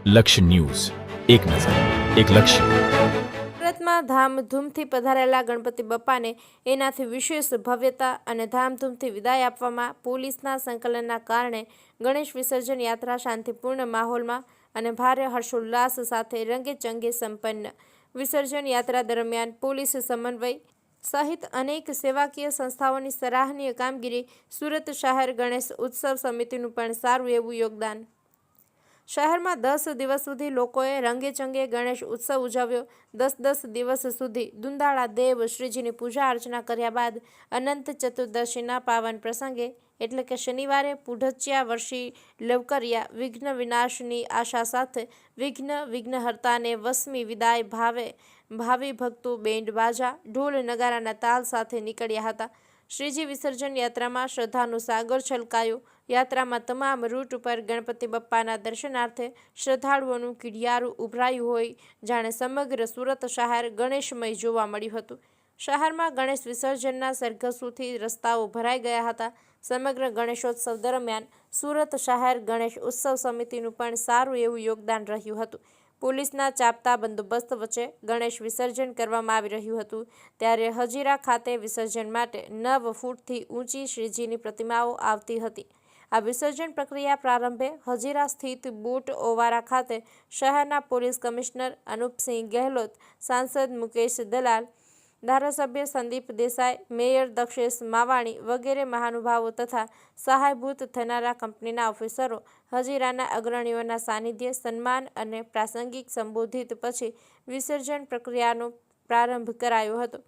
લક્ષ્ય ન્યૂઝ, એક નજર, એક લક્ષ્ય. સુરતમાં ધામધૂમથી પધારેલા ગણપતિ બાપ્પાને એનાથી વિશેષ ભવ્યતા અને ધામધૂમથી વિદાય આપવામાં પોલીસના સંકલનના કારણે ગણેશ વિસર્જન યાત્રા શાંતિપૂર્ણ માહોલમાં અને ભારે હર્ષોલ્લાસ સાથે રંગેચંગે સંપન્ન. વિસર્જન યાત્રા દરમિયાન પોલીસ સમન્વય સહિત અનેક સેવાકીય સંસ્થાઓની સરાહનીય કામગીરી, સુરત શહેર ગણેશ ઉત્સવ સમિતિનું પણ સારું એવું યોગદાન. શહેરમાં 10 દિવસ સુધી લોકોએ રંગેચંગે ગણેશ ઉત્સવ ઉજવ્યો. 10 દિવસ સુધી દુંદાળા દેવ શ્રીજીની પૂજા અર્ચના કર્યા બાદ અનંત ચતુર્દશીના પાવન પ્રસંગે એટલે કે શનિવારે પુઢચ્યા વર્ષી લવકરિયા વિઘ્ન વિનાશની આશા સાથે વિઘ્નહર્તાને વસમી વિદાય ભાવિ ભક્તો બેન્ડ બાજા, ઢોલ નગારાના તાલ સાથે નીકળ્યા હતા. શ્રીજી વિસર્જન યાત્રામાં શ્રદ્ધાનો સાગર છલકાયો. યાત્રામાં તમામ રૂટ ઉપર ગણપતિ બાપ્પાના દર્શનાર્થે શ્રદ્ધાળુઓનું કીડિયારું ઉભરાયું હોય જાણે સમગ્ર સુરત શહેર ગણેશમય જોવા મળ્યું હતું. શહેરમાં ગણેશ વિસર્જનના સરઘસોથી રસ્તાઓ ભરાઈ ગયા હતા. સમગ્ર ગણેશોત્સવ દરમિયાન સુરત શહેર ગણેશ ઉત્સવ સમિતિનું પણ સારું એવું યોગદાન રહ્યું હતું. પોલીસના ચાપતા બંદોબસ્ત વચ્ચે ગણેશ વિસર્જન કરવામાં આવી રહ્યું હતું. ત્યારે હજીરા ખાતે વિસર્જન માટે 9 ફૂટથી ઊંચી શ્રીજીની પ્રતિમાઓ આવતી હતી. આ વિસર્જન પ્રક્રિયા પ્રારંભે હજીરા સ્થિત બોટ ઓવારા ખાતે શહેરના પોલીસ કમિશનર અનુપસિંહ ગેહલોત, સાંસદ મુકેશ દલાલ, ધારાસભ્ય સંદીપ દેસાઈ, મેયર દક્ષેશ માવાણી વગેરે મહાનુભાવો તથા સહાયભૂત થનારા કંપનીના ઓફિસરો, હજીરાના અગ્રણીઓના સાનિધ્ય, સન્માન અને પ્રાસંગિક સંબોધિત પછી વિસર્જન પ્રક્રિયાનો પ્રારંભ કરાયો હતો.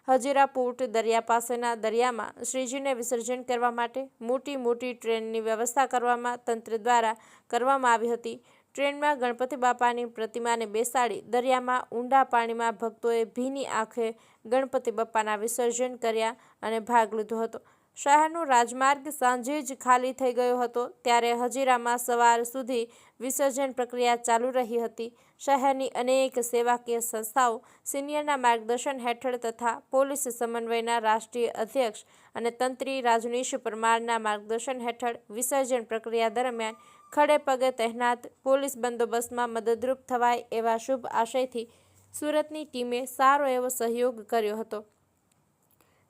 હજીરા પોર્ટ દરિયા પાસેના દરિયામાં શ્રીજીને વિસર્જન કરવા માટે મોટી ટ્રેનની વ્યવસ્થા કરવામાં તંત્ર દ્વારા કરવામાં આવી હતી. ટ્રેનમાં ગણપતિ બાપાની પ્રતિમાને બેસાડી દરિયામાં ઊંડા પાણીમાં ભક્તોએ ભીની આંખે ગણપતિ બાપાના વિસર્જન કર્યા અને ભાગ લીધો હતો. શહેરનો રાજમાર્ગ સાંજે જ ખાલી થઈ ગયો હતો. ત્યારે હજીરામાં સવાર સુધી વિસર્જન પ્રક્રિયા ચાલુ રહી હતી. શહેરની અનેક સેવાકીય સંસ્થાઓ સિનિયરના માર્ગદર્શન હેઠળ તથા પોલીસ સમન્વયના રાષ્ટ્રીય અધ્યક્ષ અને તંત્રી રાજનીશ પરમારના માર્ગદર્શન હેઠળ વિસર્જન પ્રક્રિયા દરમિયાન ખડે પગે તહેનાત પોલીસ બંદોબસ્તમાં મદદરૂપ થવાય એવા શુભ આશયથી સુરતની ટીમે સારો એવો સહયોગ કર્યો હતો.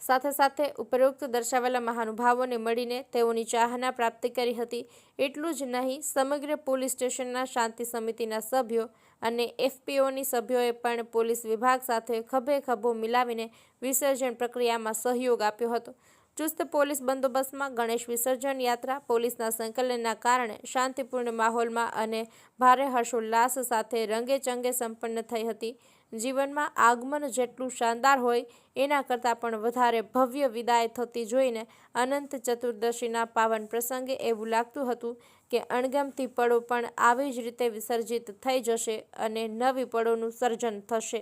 સાથે ઉપરોક્ત દર્શાવેલા મહાનુભાવોને મળીને તેઓની ચાહના પ્રાપ્તિ કરી હતી. એટલું જ નહીં, સમગ્ર પોલીસ સ્ટેશનના શાંતિ સમિતિના સભ્યો અને એફપીઓની સભ્યોએ પણ પોલીસ વિભાગ સાથે ખભે ખભો મિલાવીને વિસર્જન પ્રક્રિયામાં સહયોગ આપ્યો હતો. ચુસ્ત પોલીસ બંદોબસ્તમાં ગણેશ વિસર્જન યાત્રા પોલીસના સંકલનના કારણે શાંતિપૂર્ણ માહોલમાં અને ભારે હર્ષોલ્લાસ સાથે રંગેચંગે સંપન્ન થઈ હતી. જીવનમાં આગમન જેટલું શાનદાર હોય એના કરતાં પણ વધારે ભવ્ય વિદાય થતી જોઈને અનંત ચતુર્દશીના પાવન પ્રસંગે એવું લાગતું હતું કે અણગમતી પળો પણ આવી જ રીતે વિસર્જિત થઈ જશે અને નવી પળોનું સર્જન થશે.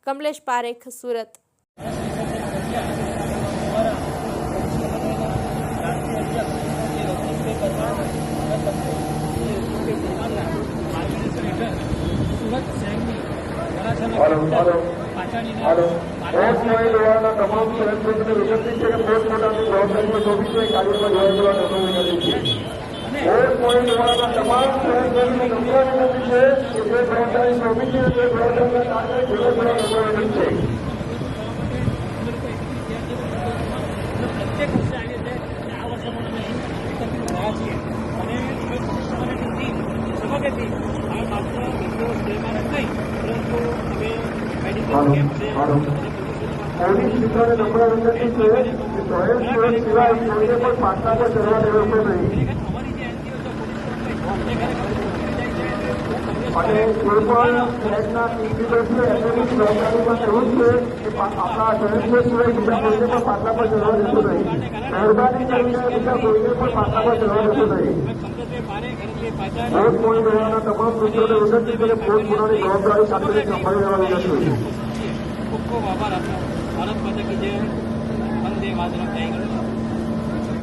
કમલેશ પારેખ, સુરત. તમામ સ્વયંસેવકોને વિનંતી છે કે પોતપોતાની જવાબદારીઓ સોંપી છે કાર્યમાં જોડાવા વિનંતી છે. તમામ સ્વયંસેવકોને નમ્ર વિનંતી છે કે જે જવાબદારી સોંપી છે તે જવાબદારીના કાર્ય જોડાવા વિનંતી છે. પોલીસ મિત્રોને નમ્ર વિનંતી છે કે સ્વયંસેવક સિવાય કોઈને પણ પાટલા પર ચડવા દેવાશે નહીં અને કોઈ પણ ફ્લેટના ટીમ લીડર છે એમની જવાબદારીમાં એવું છે કે આપણા સ્વયંસેવક સિવાય બીજા કોઈને પણ પાટલા પર ચડવા દેશો નહીં. મહેરબાની કરીને બીજા કોઈને પણ પાટલા પર ચડવા દેશો નહીં. વોટ મોડી લેવાના તમામ મિત્રોને વિનંતી છે કે પોતપોતાની જવાબદારી સાથે સંભાળી લેવા વિનંતી. ખૂબ ખૂબ આભાર આપનો. ભારત માતા કી જય. વંદે માતરમ. જય ગણેશ.